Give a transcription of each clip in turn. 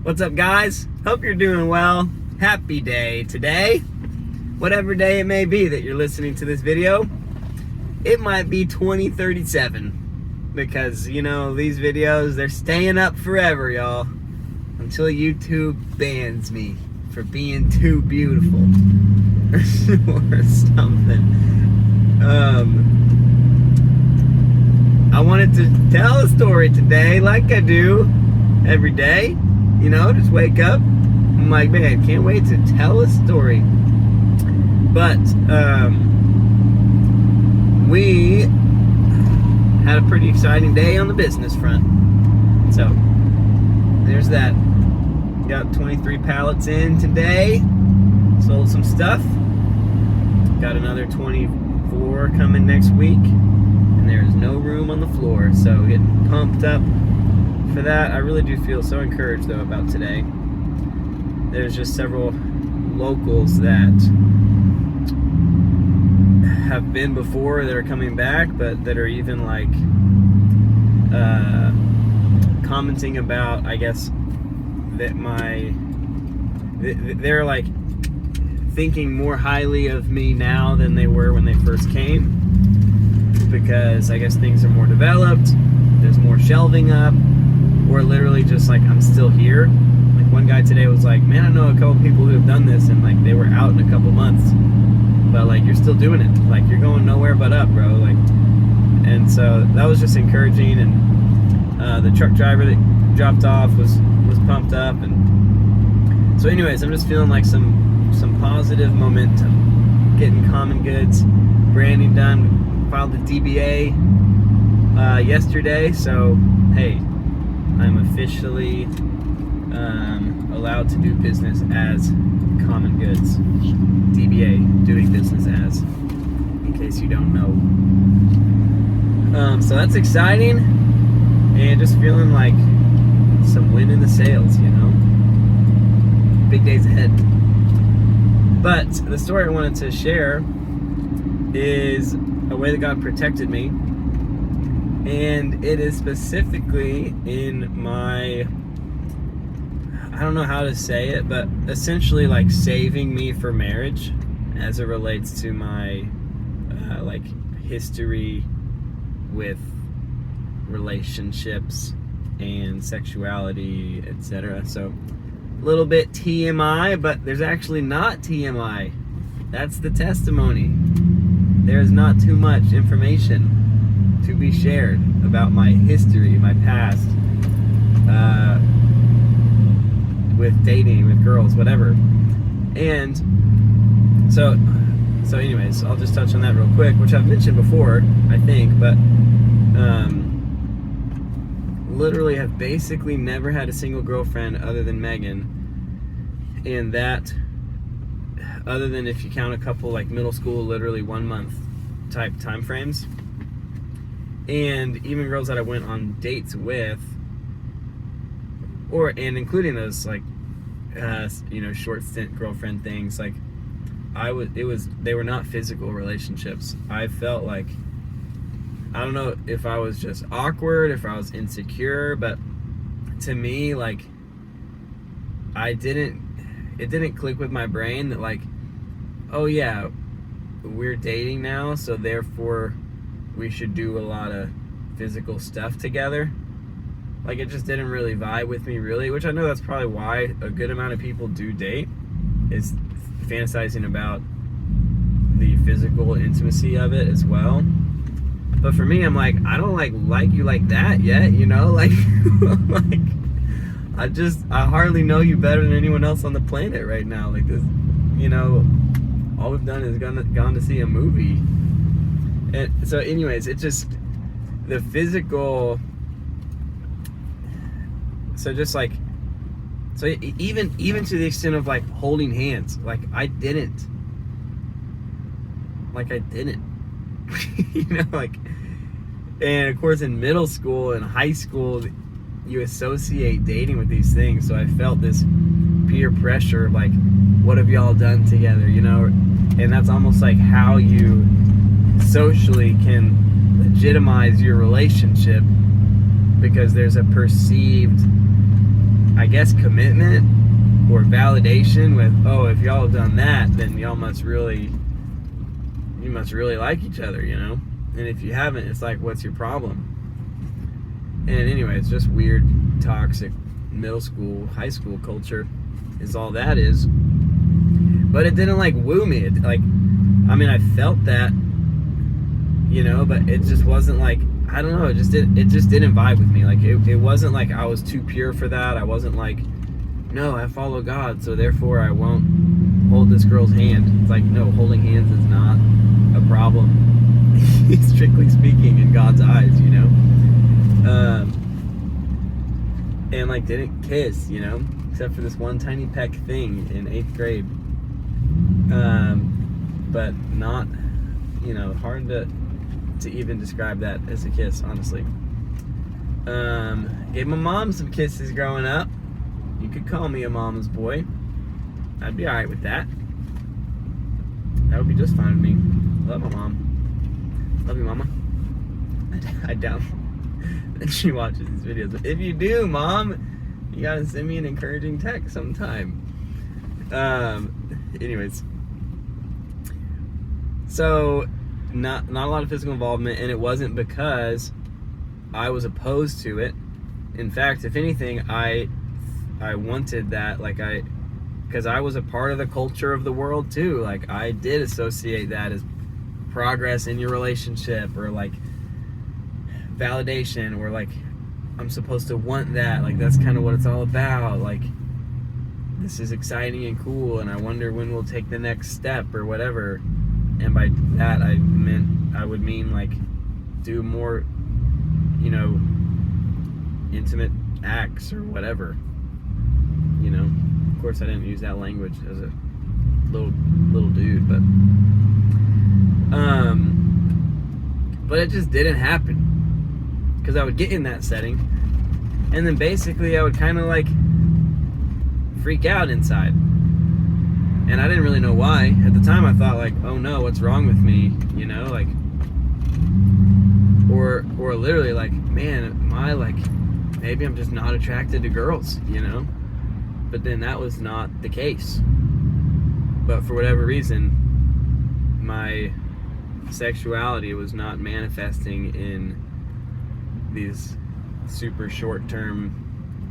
What's up, guys? Hope you're doing well. Happy day today. Whatever day it may be that you're listening to this video, it might be 2037 because, you know, these videos, they're staying up forever, y'all, until YouTube bans me for being too beautiful or something. I wanted to tell a story today like I do every day. You know, just wake up. I'm like, man, can't wait to tell a story. But we had a pretty exciting day on the business front. So there's that. Got 23 pallets in today. Sold some stuff. Got another 24 coming next week. And there is no room on the floor. So getting pumped up for that. I really do feel so encouraged though about today. There's just several locals that have been before that are coming back, but that are even like commenting about, I guess, that they're like thinking more highly of me now than they were when they first came, because I guess things are more developed, there's more shelving up, or literally just like I'm still here. Like one guy today was like, man, I know a couple people who have done this and like they were out in a couple months, but like you're still doing it, like you're going nowhere but up, bro. Like, and so that was just encouraging. And the truck driver that dropped off was pumped up. And so anyways, I'm just feeling like some positive momentum, getting common goods branding done. Filed the DBA yesterday, so hey, I'm officially allowed to do business as common goods. DBA, doing business as, in case you don't know. So that's exciting, and just feeling like some wind in the sails, you know. Big days ahead. But the story I wanted to share is a way that God protected me, and it is specifically in my, I don't know how to say it, but essentially like saving me for marriage as it relates to my like history with relationships and sexuality, etc. So a little bit TMI, but there's actually not TMI. That's the testimony. There's not too much information to be shared about my history, my past, with dating, with girls, whatever. And so anyways, I'll just touch on that real quick, which I've mentioned before, I think, but literally have basically never had a single girlfriend other than Megan. And that, other than if you count a couple like middle school, literally 1 month type time frames. And even girls that I went on dates with, and including those like you know, short stint girlfriend things, like they were not physical relationships. I felt like, I don't know if I was just awkward, if I was insecure, but to me, like, it didn't click with my brain that like, oh yeah, we're dating now, so therefore we should do a lot of physical stuff together. Like, it just didn't really vibe with me, really, which I know that's probably why a good amount of people do date, is fantasizing about the physical intimacy of it as well. But for me, I'm like, I don't like you like that yet, you know, like like I hardly know you better than anyone else on the planet right now. Like, this, you know, all we've done is gone to see a movie. And so anyways, it just, the physical, so just like, so even to the extent of like holding hands, like I didn't, you know, like, and of course in middle school and high school, you associate dating with these things. So I felt this peer pressure, like, what have y'all done together, you know? And that's almost like how you socially can legitimize your relationship, because there's a perceived I guess, commitment or validation with, oh, if y'all have done that, then you must really like each other, you know? And if you haven't, it's like, what's your problem? And anyway, it's just weird, toxic middle school, high school culture is all that is. But it didn't like woo me. I felt that, you know, but it just wasn't like, I don't know, it just didn't vibe with me. Like it wasn't like I was too pure for that. I wasn't like, no, I follow God, so therefore I won't hold this girl's hand. It's like, no, holding hands is not a problem, strictly speaking, in God's eyes, you know. And like didn't kiss, you know, except for this one tiny peck thing in 8th grade. But not, you know, hard to even describe that as a kiss, honestly. Gave my mom some kisses growing up. You could call me a mama's boy. I'd be alright with that. That would be just fine with me. Love my mom. Love you, mama. I doubt that she watches these videos. But if you do, Mom, you gotta send me an encouraging text sometime. Anyways. So, not a lot of physical involvement, and it wasn't because I was opposed to it. In fact, if anything, I wanted that, because I was a part of the culture of the world too. Like, I did associate that as progress in your relationship, or like validation, or like I'm supposed to want that. Like, that's kind of what it's all about. Like, this is exciting and cool, and I wonder when we'll take the next step or whatever. And by that I would mean like do more, you know, intimate acts or whatever, you know. Of course I didn't use that language as a little dude, but it just didn't happen, because I would get in that setting and then basically I would kind of like freak out inside. And I didn't really know why. At the time I thought like, oh no, what's wrong with me? You know, like, or literally like, man, am I like, maybe I'm just not attracted to girls, you know? But then that was not the case. But for whatever reason, my sexuality was not manifesting in these super short-term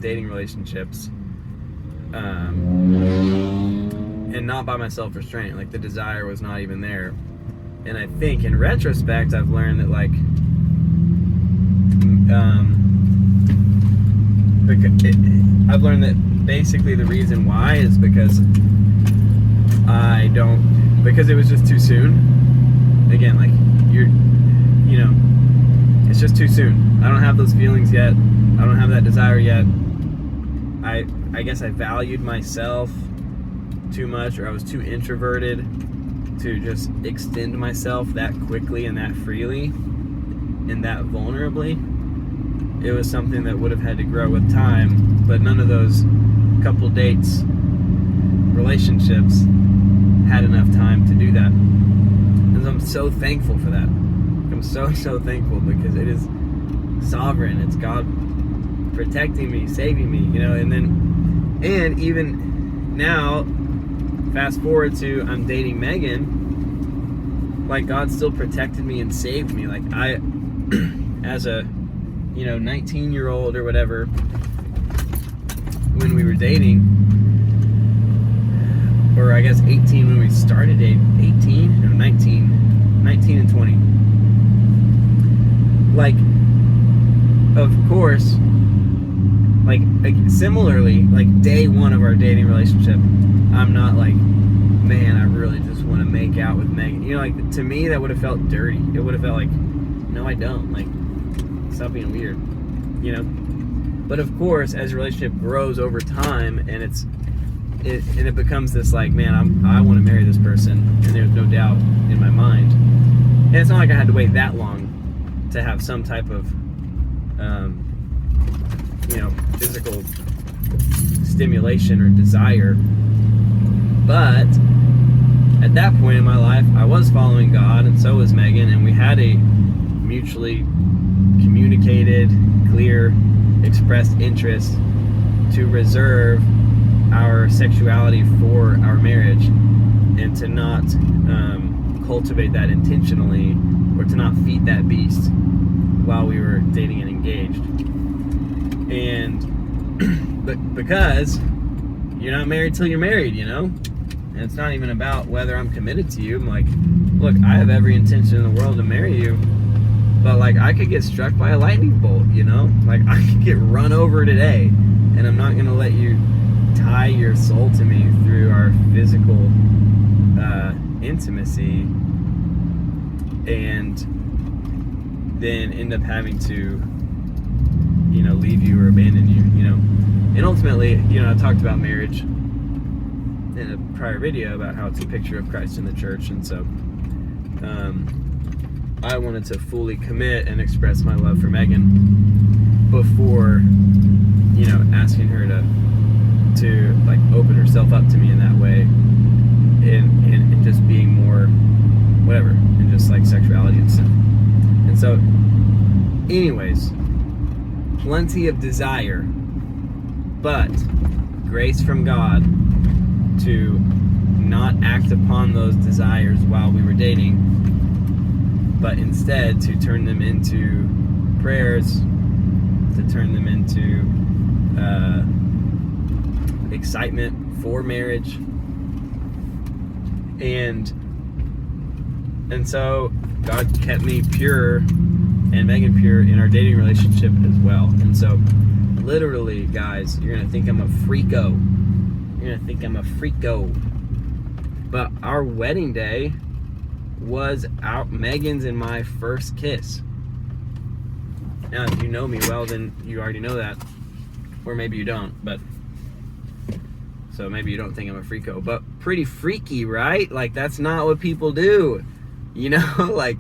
dating relationships. And not by my self-restraint. Like, the desire was not even there. And I think in retrospect I've learned that like I've learned that basically the reason why is because it was just too soon. Again, like, you know, it's just too soon. I don't have those feelings yet. I don't have that desire yet. I guess I valued myself too much, or I was too introverted to just extend myself that quickly and that freely and that vulnerably. It was something that would have had to grow with time, but none of those couple dates, relationships, had enough time to do that. And I'm so thankful for that. I'm so thankful, because it is sovereign. It's God protecting me, saving me, you know. And even now, fast forward to I'm dating Megan, like, God still protected me and saved me. Like, I, as a, you know, 19-year-old or whatever, when we were dating, or I guess 18 when we started dating, 18? No, 19 and 20. Like, of course, like similarly, like day one of our dating relationship, I'm not like, man, I really just want to make out with Megan. You know, like, to me, that would have felt dirty. It would have felt like, no, I don't. Like, stop being weird, you know? But of course, as a relationship grows over time, and it becomes this like, man, I want to marry this person, and there's no doubt in my mind. And it's not like I had to wait that long to have some type of, you know, physical stimulation or desire. But at that point in my life, I was following God, and so was Megan, and we had a mutually communicated, clear, expressed interest to reserve our sexuality for our marriage, and to not cultivate that intentionally, or to not feed that beast while we were dating and engaged. And but because you're not married till you're married, you know? And it's not even about whether I'm committed to you. I'm like, look, I have every intention in the world to marry you, but like, I could get struck by a lightning bolt, you know? Like, I could get run over today, and I'm not gonna let you tie your soul to me through our physical intimacy, and then end up having to, you know, leave you or abandon you, you know? And ultimately, you know, I talked about marriage in a prior video about how it's a picture of Christ in the church, and so I wanted to fully commit and express my love for Megan before, you know, asking her to like open herself up to me in that way, and just being more whatever, and just like sexuality and stuff. And so anyways, plenty of desire, but grace from God to not act upon those desires while we were dating, but instead to turn them into prayers, to turn them into excitement for marriage. And so God kept me pure and Megan pure in our dating relationship as well. And so literally, guys, you're gonna think I'm a freako. You're gonna think I'm a freako. But our wedding day was Megan's and my first kiss. Now, if you know me well, then you already know that. Or maybe you don't, but so maybe you don't think I'm a freako, but pretty freaky, right? Like, that's not what people do, you know? Like,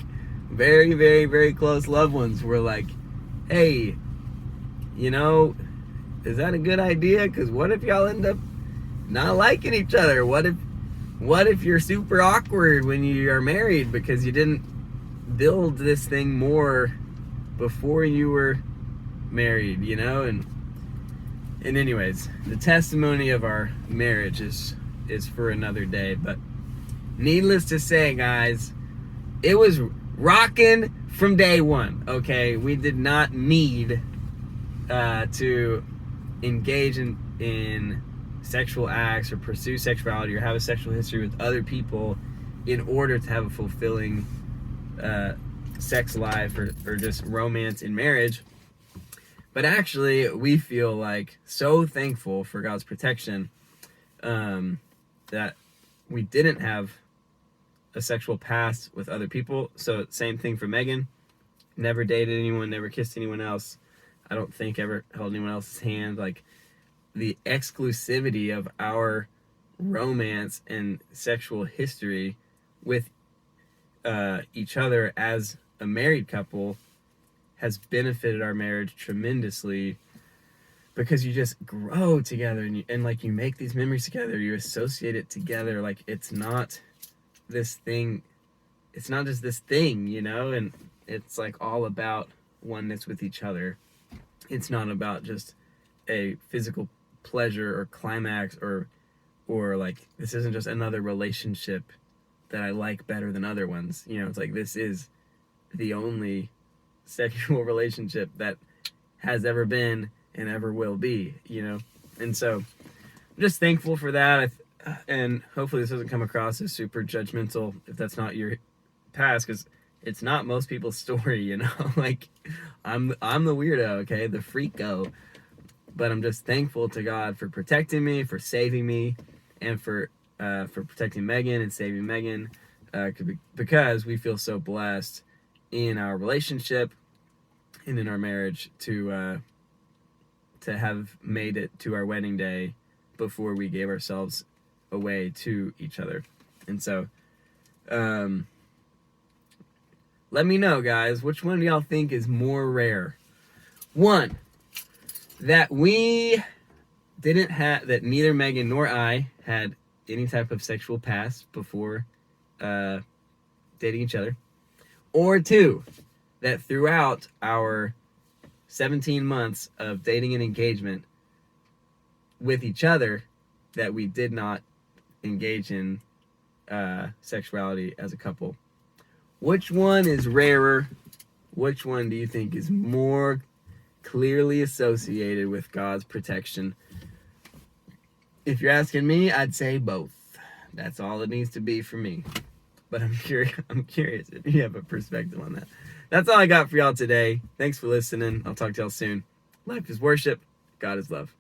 very, very, very close loved ones were like, hey, you know, is that a good idea? Because what if y'all end up not liking each other? What if you're super awkward when you are married because you didn't build this thing more before you were married, you know? And anyways, the testimony of our marriage is for another day. But needless to say, guys, it was rocking from day one, okay? We did not need to engage in sexual acts or pursue sexuality or have a sexual history with other people in order to have a fulfilling sex life or just romance in marriage. But actually, we feel like so thankful for God's protection that we didn't have a sexual past with other people. So same thing for Megan. Never dated anyone, never kissed anyone else. I don't think ever held anyone else's hand. Like, the exclusivity of our romance and sexual history with each other as a married couple has benefited our marriage tremendously, because you just grow together and like you make these memories together, you associate it together. Like, it's not this thing, it's not just this thing, you know, and it's like all about oneness with each other. It's not about just a physical pleasure or climax or like, this isn't just another relationship that I like better than other ones, you know. It's like, this is the only sexual relationship that has ever been and ever will be, you know. And so I'm just thankful for that. And hopefully this doesn't come across as super judgmental if that's not your past, because it's not most people's story, you know. Like, I'm the weirdo, okay, the freako. But I'm just thankful to God for protecting me, for saving me, and for protecting Megan and saving Megan, because we feel so blessed in our relationship and in our marriage to have made it to our wedding day before we gave ourselves away to each other. And so let me know, guys, which one do y'all think is more rare? One, that we didn't have, that neither Megan nor I had any type of sexual past before dating each other. Or two, that throughout our 17 months of dating and engagement, with each other that we did not engage in sexuality as a couple. Which one is rarer? Which one do you think is more clearly associated with God's protection? If you're asking me, I'd say both. That's all it needs to be for me. But I'm curious if you have a perspective on that. That's all I got for y'all today. Thanks for listening. I'll talk to y'all soon. Life is worship. God is love.